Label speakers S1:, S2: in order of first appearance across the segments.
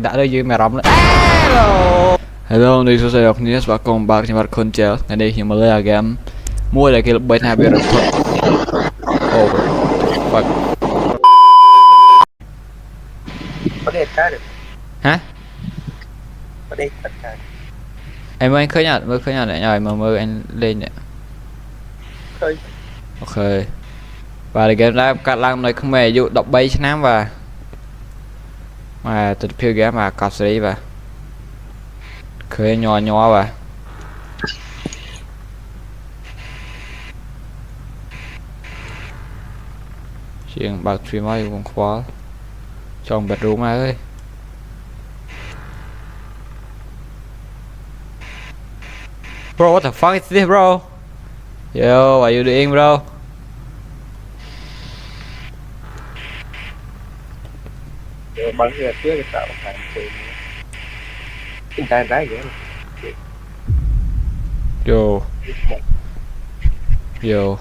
S1: đã đây dưới mẹ rắm nữa. Hello. Hello, đây là Sài Gòn và cùng bạn trên mặt con chéo. Ngày đây thì mới là game mua lại cái bên này bị rớt thôi. Oh, fuck.
S2: Có đẹp cái được.
S1: Hả?
S2: Có đẹp tất cả.
S1: Em ơi anh khơi nhặt lại nhờ mà mơ anh lên nhỉ.
S2: Khơi.
S1: Ok. Và để game đã cắt làm này không mẹ dụ đọc bay năm và mà từ phiêu game mà cắt xử và khơi nhỏ và chuyện bạc stream ấy cũng khó trong bedroom mà ơi. Bro, what the fuck is this, bro? Yo, what are you doing, bro?
S2: Rồi bắn ra trước cái tạo thành tiền. Chúng ta đá vậy.
S1: Yo, yo,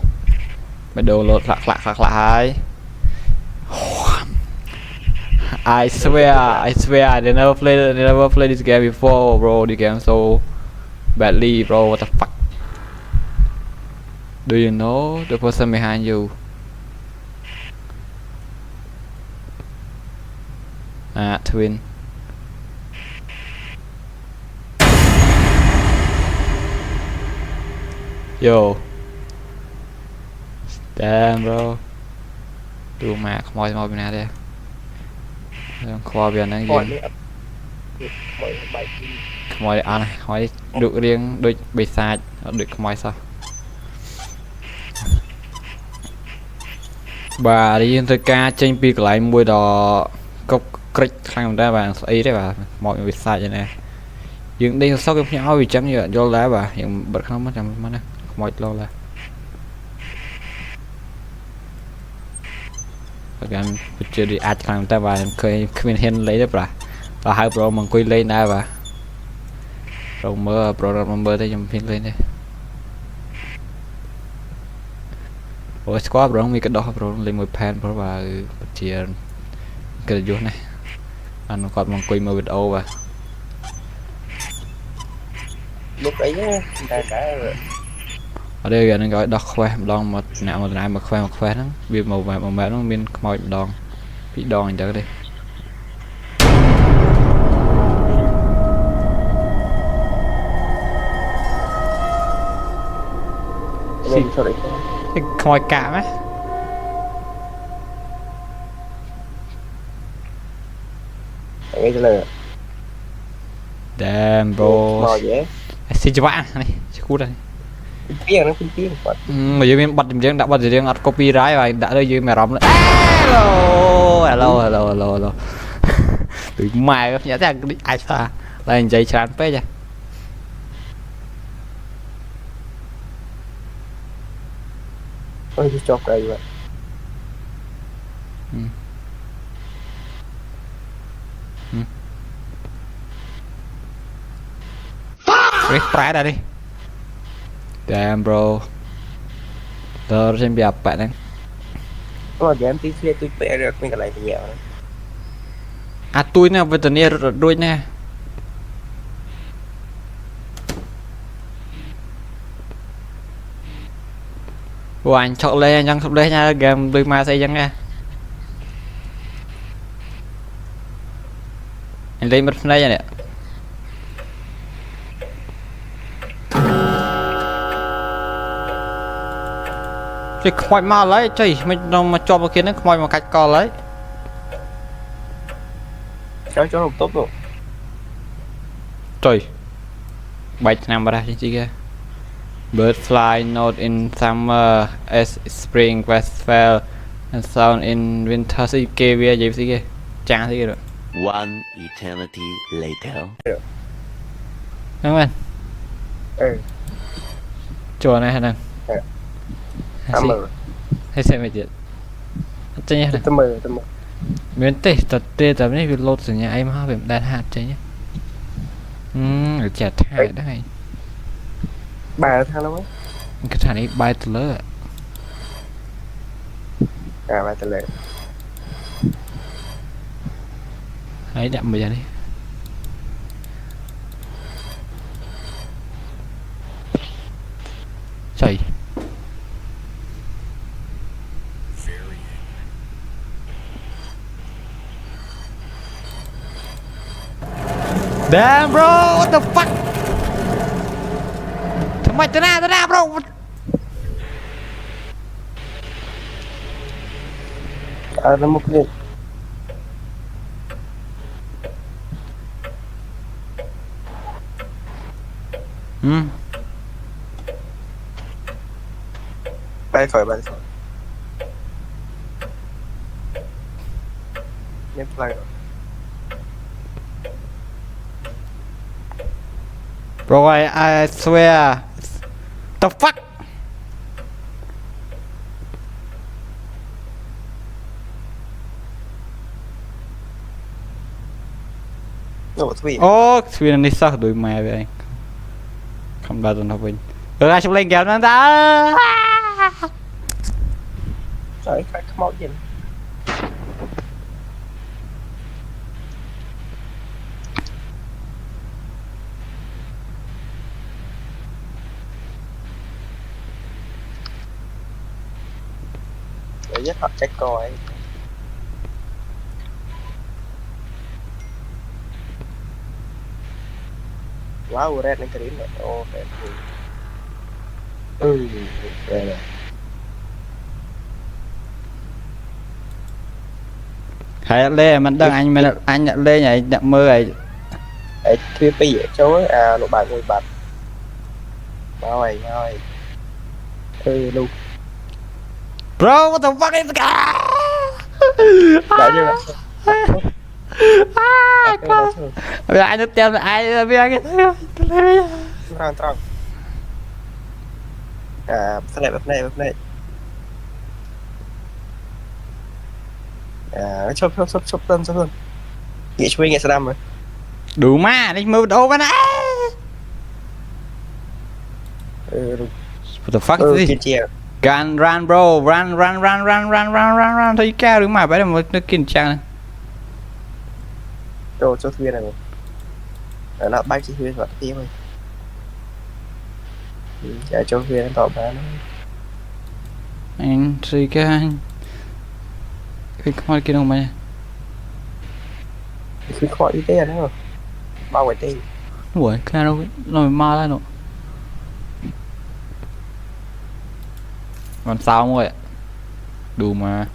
S1: mày đồ lột lạc lại. I swear, I never played this game before, bro. This game so badly, bro. What the fuck? Do you know the person behind you? Twin. Yo. Damn, bro. Đùa mà không mò bên nào đây. Khoa biển này gì? Mồi ăn này, hỏi được riêng đôi bị sai, được mồi sao? Bà đi tới ca trên pi lại mua đò cốc click sang ra bạn ấy đấy bà, mọi người bị sai vậy nè. Nhưng đây sau cái nhau vì chấm như vậy do lá bà, hiện bật không mất trăm mất nè, mọi lo là. Bạn chưa đi át sang ta và khơi khuyên hiên lấy đấy bà, và hai pro bằng quy lên đây bà. Rồi mơ pro mơ đây trong phiên lên đây. Ôi squad bro mi cái đó bro lên một pan bro và chia cái vô này anh còn bằng quỳ một video và
S2: Lúc ấy chúng ta đã
S1: ở đây gần gọi đọc khoe đòn một nào một này mà khoe nó bị màu mẹ nó bên màu đòn bị đòn cho đây
S2: lên sau đấy
S1: khói cảm á.
S2: ngay cho lời
S1: Damn bro.
S2: mò dễ
S1: Xin cho bạn này cút đây
S2: phim tiếng
S1: mà dưới bên bật riêng đã bật riêng ăn copyright và đã đây dưới mẹ rắm nữa. Hello từ mai nhớ rằng đi ai xa là anh dây chán phết nha.
S2: ôi chọc đây vậy
S1: Rick trái ra đi. Damn bro. Tớ xem biệp bạn đang.
S2: mà em tí xưa tôi vẽ được mấy cái này thì nhiều
S1: À tôi nè với tụi này đuôi nè. Ủa anh chọn lên anh chọn lên nha game đuôi ma xây chẳng nha. Anh lên mất đây nè. Thì khói mà lấy trời mình mà cho vào kia nó khói một cách co lấy
S2: cháu không tốt đâu
S1: trời bảy năm ra chứ kia bird fly not in summer as spring festival and sound in winter gì kia bây giờ gì kia chán gì rồi.
S3: One eternity later.
S1: Đúng không anh? Chùa này hả nè? Hay xem về chuyện chơi nhé
S2: tâm mơ
S1: miễn tê tê tầm này việc lột từ nhà em ha về đàn hạt chơi nhé ở chả thải đấy
S2: bà thằng đâu
S1: cái thằng này bay từ lớn
S2: à bà từ lớn
S1: hãy đậm bây giờ đi trời damn bro what the fuckทำไมตัวหน้า bro
S2: nó một cái bay khỏi nhấp lại
S1: bro I swear the fuck
S2: nổ thủy
S1: ô thuyền này sao đuổi mẹ vậy anh không bao giờ nó bình ai chụp lên kéo nó ra
S2: đấy phải không máu gì để giết họ chết coi wow red này cái này ô red red này
S1: hãy lên mình đang anh nhận lên này nhận mơ này
S2: ấy kia bây giờ cháu ấy à lộ bài ngồi bật rồi luôn
S1: bro what the fuck is that
S2: đã chưa
S1: bây giờ anh nó theo ai biết cái
S2: trăng à bếp này à chụp tân nghĩ chui nghe sao rồi
S1: đủ mà đi mưa đâu mà nè what the fuck is this run bro run thấy cao đứng mà phải là một nó kinh chăng
S2: đồ cho thuyền này nó bay chỉ thuyền vật tiếp thôi chạy cho thuyền tàu bán
S1: anh suy cái anh cái con kia đâu mà
S2: cứ khỏi y tế nữa bao quầy tê
S1: ủa cái đâu nó ma lại nữa còn sao không vậy đủ mà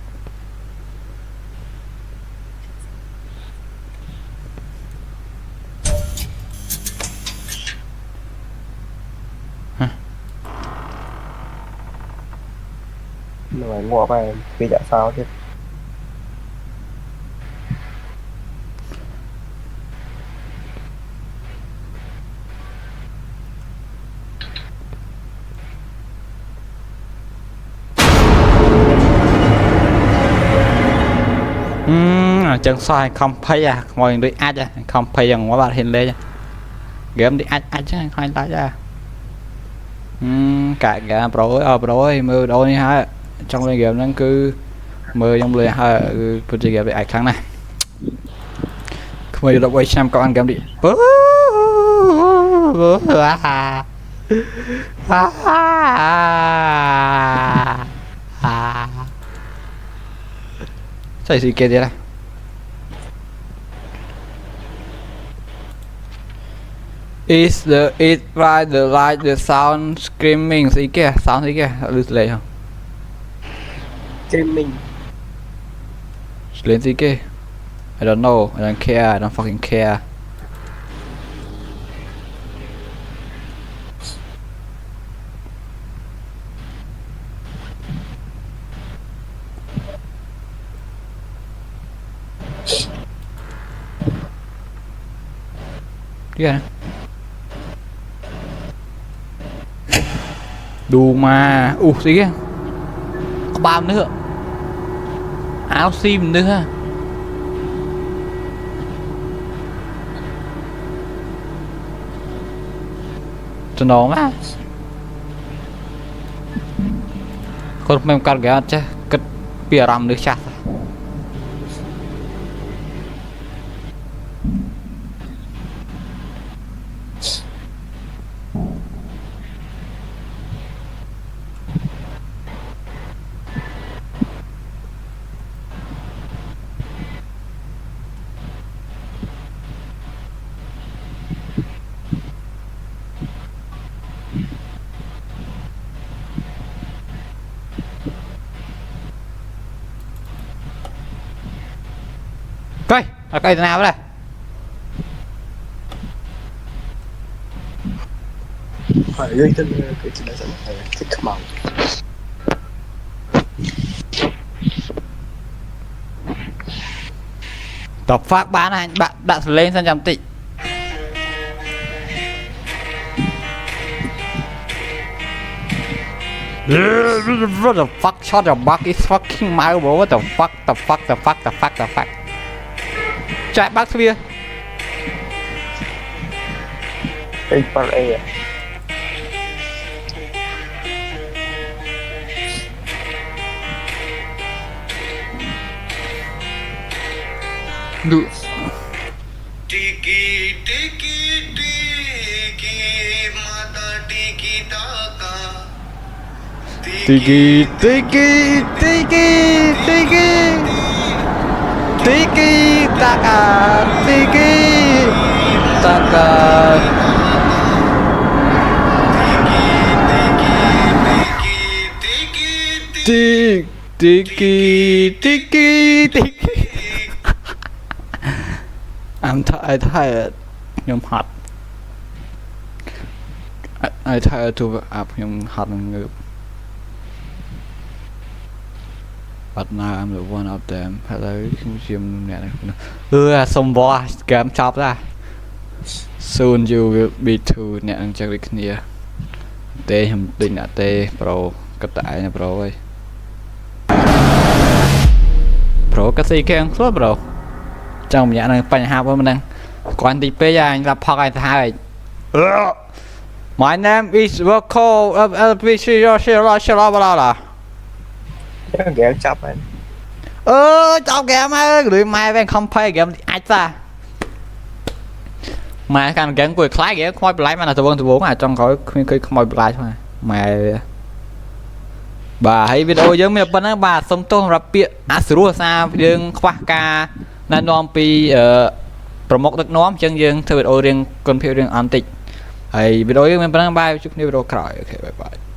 S2: rồi ngộ bài vì dạ sao chứ
S1: chân xoay không thấy à mọi người đi ách à không thấy rằng các bạn hiện lên game đi ách chứ không thấy ra cả game pro ơi mưa đâu đi ha trong cái game nó cứ mưa trong lời ha bây giờ game đi ách thằng này không được quay xem con game đi sao gì kia thế này is the it right the light the sound screaming gì kia sound gì kia được lấy không
S2: streaming
S1: lên gì kia I don't know I don't care I don't fucking care kia đủ mà gì kia có bao nữa áo sim nữa cho nó mà con mềm cắt cái chứ cất bìa rằm được chặt ở cây nào đây
S2: hỏi gây tên cái chuyện đó thì không mong
S1: tập phát bán này bạn đặt lên sang trăm tỷ what the fuck shot the bug is fucking my bro what the fuck the fuck the fuck the fuck the fuck chạy bác kia
S2: cái par e
S1: được
S4: Tiki tiki tiki mata tiki taka
S1: tiki tiki tiki tiki tiki taka tiki taka
S4: tiki
S1: tiki tiki tiki I'm tired ខ្ញុំហត់I tired to up ខ្ញុំហត់នឹងងើប But now I'm the one of them Hello ខ្ញុំជាអ្នកនេះសុំវ៉ាហ្គេមចប់ដែរ Soon you will be two អ្នកនឹងចឹងដូចគ្នាទេខ្ញុំទិញអ្នកទេ Pro គាត់តែឯង Pro អើយ Pro គាត់ស៊ីគេអង្គខ្លួន Pro ចាំម្នាក់នឹងបញ្ហារបស់មិនដឹងគាត់ទីពេកអញរាប់ផកឲ្យទៅហើយ My name is Rocco of LPC
S2: cái ghé chắp anh
S1: ចាប់ហ្គេមហើយឬម៉ែវិញខំផេហ្គេមអាចតាម៉ែកាន់ហ្គេមគួយខ្លាយហ្គេមខ្មោចបន្លាយមកទៅវងអាចចង់ក្រោយគ្មានឃើញខ្មោចបន្លាយហ្នឹងម៉ែបាទហើយវីដេអូយើងមានប៉ុណ្ណឹងបាទសុំទោសសម្រាប់ពាក្យអសុរោះសារយើងខ្វះការណែនាំពីប្រមុខដឹកនាំអញ្ចឹងយើងធ្វើវីដេអូរៀងគុណភាពរៀងអន់តិចហើយវីដេអូយើងមានប៉ុណ្ណឹងបាទជួបគ្នាវីដេអូក្រោយអូខេបាយបាយ